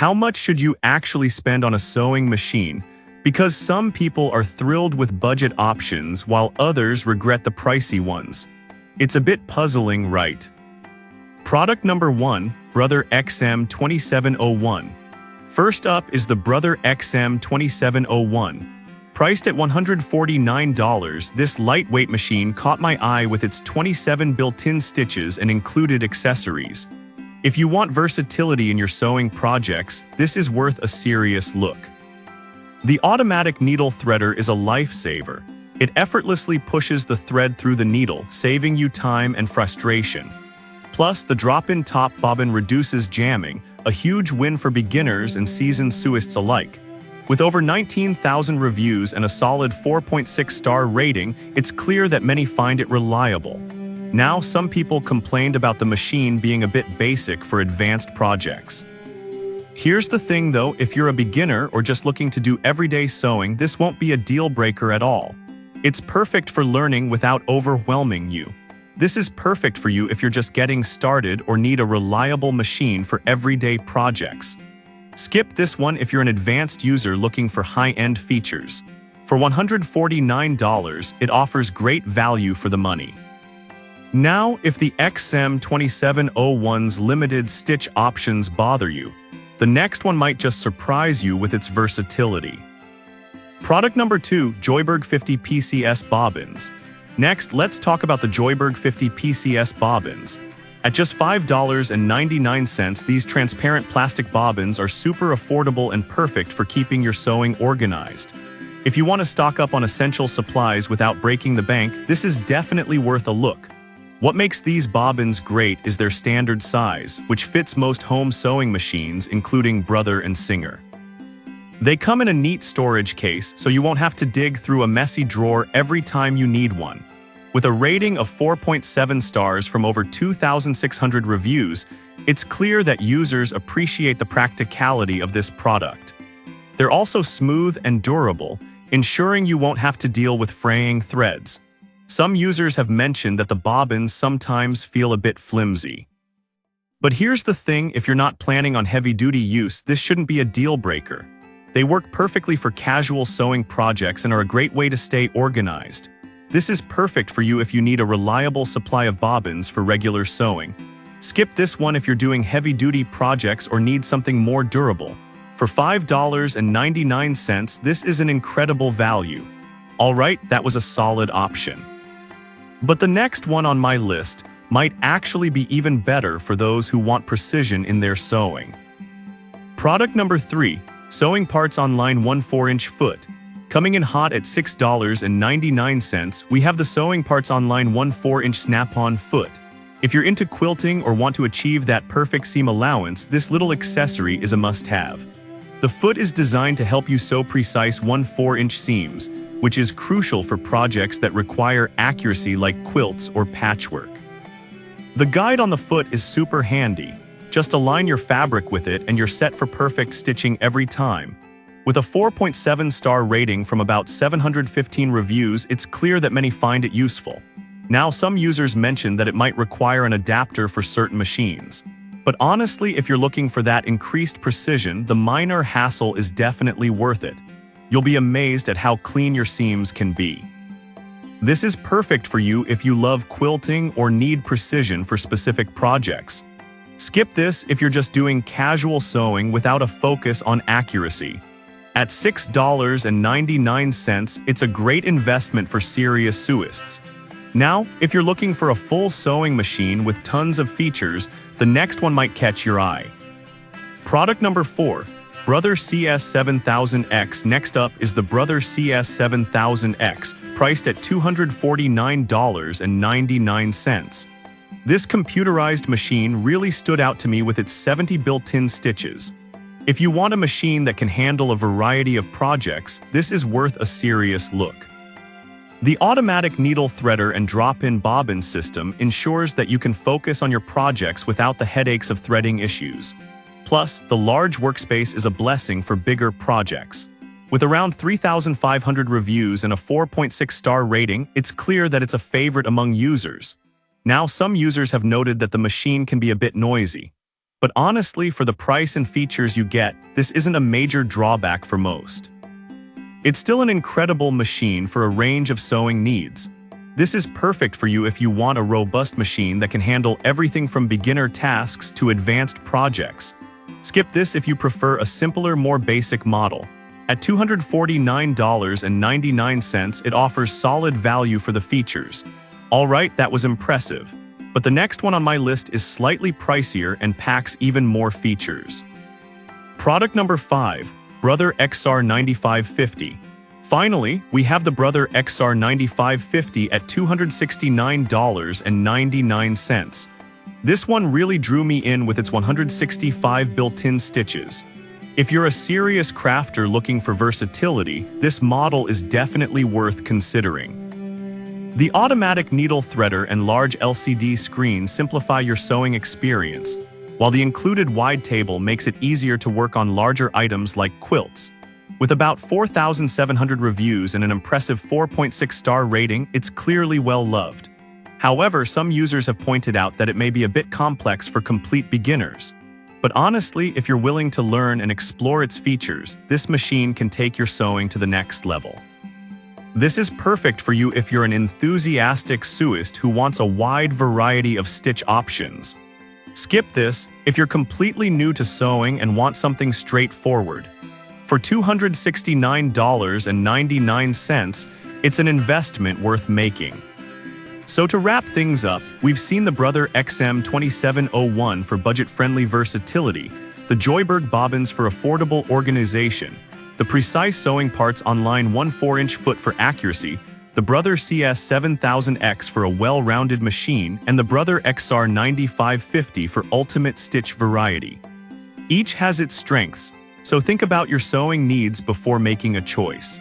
how much should you actually spend on a sewing machine? Because some people are thrilled with budget options while others regret the pricey ones. It's a bit puzzling, right? Product number 1, Brother XM2701. First up is the Brother XM2701. Priced at $149, this lightweight machine caught my eye with its 27 built-in stitches and included accessories. If you want versatility in your sewing projects, this is worth a serious look. The automatic needle threader is a lifesaver. It effortlessly pushes the thread through the needle, saving you time and frustration. Plus, the drop-in top bobbin reduces jamming, a huge win for beginners and seasoned sewists alike. With over 19,000 reviews and a solid 4.6-star rating, it's clear that many find it reliable. Now, some people complained about the machine being a bit basic for advanced projects. Here's the thing though, if you're a beginner or just looking to do everyday sewing, this won't be a deal breaker at all. It's perfect for learning without overwhelming you. This is perfect for you if you're just getting started or need a reliable machine for everyday projects. Skip this one if you're an advanced user looking for high-end features. For $149, it offers great value for the money. Now, if the XM2701's limited stitch options bother you, the next one might just surprise you with its versatility. Product number 2, Joyberg 50 PCS bobbins. Next, let's talk about the Joyberg 50 PCS bobbins. At just $5.99, these transparent plastic bobbins are super affordable and perfect for keeping your sewing organized. If you want to stock up on essential supplies without breaking the bank, this is definitely worth a look. What makes these bobbins great is their standard size, which fits most home sewing machines, including Brother and Singer. They come in a neat storage case, so you won't have to dig through a messy drawer every time you need one. With a rating of 4.7 stars from over 2,600 reviews, it's clear that users appreciate the practicality of this product. They're also smooth and durable, ensuring you won't have to deal with fraying threads. Some users have mentioned that the bobbins sometimes feel a bit flimsy. But here's the thing, if you're not planning on heavy-duty use, this shouldn't be a deal breaker. They work perfectly for casual sewing projects and are a great way to stay organized. This is perfect for you if you need a reliable supply of bobbins for regular sewing. Skip this one if you're doing heavy-duty projects or need something more durable. For $5.99, this is an incredible value. Alright, that was a solid option. But the next one on my list might actually be even better for those who want precision in their sewing. Product number 3, Sewing Parts Online 1 4-inch foot. Coming in hot at $6.99, we have the Sewing Parts Online 1 4-inch snap-on foot. If you're into quilting or want to achieve that perfect seam allowance, this little accessory is a must-have. The foot is designed to help you sew precise 1 4-inch seams, which is crucial for projects that require accuracy like quilts or patchwork. The guide on the foot is super handy. Just align your fabric with it and you're set for perfect stitching every time. With a 4.7-star rating from about 715 reviews, it's clear that many find it useful. Now, some users mentioned that it might require an adapter for certain machines. But honestly, if you're looking for that increased precision, the minor hassle is definitely worth it. You'll be amazed at how clean your seams can be. This is perfect for you if you love quilting or need precision for specific projects. Skip this if you're just doing casual sewing without a focus on accuracy. At $6.99, it's a great investment for serious sewists. Now, if you're looking for a full sewing machine with tons of features, the next one might catch your eye. Product number 4, Brother CS7000X. Next up is the Brother CS7000X, priced at $249.99. This computerized machine really stood out to me with its 70 built-in stitches. If you want a machine that can handle a variety of projects, this is worth a serious look. The automatic needle threader and drop-in bobbin system ensures that you can focus on your projects without the headaches of threading issues. Plus, the large workspace is a blessing for bigger projects. With around 3,500 reviews and a 4.6-star rating, it's clear that it's a favorite among users. Now, some users have noted that the machine can be a bit noisy. But honestly, for the price and features you get, this isn't a major drawback for most. It's still an incredible machine for a range of sewing needs. This is perfect for you if you want a robust machine that can handle everything from beginner tasks to advanced projects. Skip this if you prefer a simpler, more basic model. At $249.99, it offers solid value for the features. Alright, that was impressive. But the next one on my list is slightly pricier and packs even more features. Product number 5, Brother XR9550. Finally, we have the Brother XR9550 at $269.99. This one really drew me in with its 165 built-in stitches. If you're a serious crafter looking for versatility, this model is definitely worth considering. The automatic needle threader and large LCD screen simplify your sewing experience, while the included wide table makes it easier to work on larger items like quilts. With about 4,700 reviews and an impressive 4.6-star rating, it's clearly well loved. However, some users have pointed out that it may be a bit complex for complete beginners. But honestly, if you're willing to learn and explore its features, this machine can take your sewing to the next level. This is perfect for you if you're an enthusiastic sewist who wants a wide variety of stitch options. Skip this if you're completely new to sewing and want something straightforward. For $269.99, it's an investment worth making. So to wrap things up, we've seen the Brother XM2701 for budget-friendly versatility, the Joyberg bobbins for affordable organization, the precise sewing parts online 1 4-inch foot for accuracy, the Brother CS7000X for a well-rounded machine, and the Brother XR9550 for ultimate stitch variety. Each has its strengths, so think about your sewing needs before making a choice.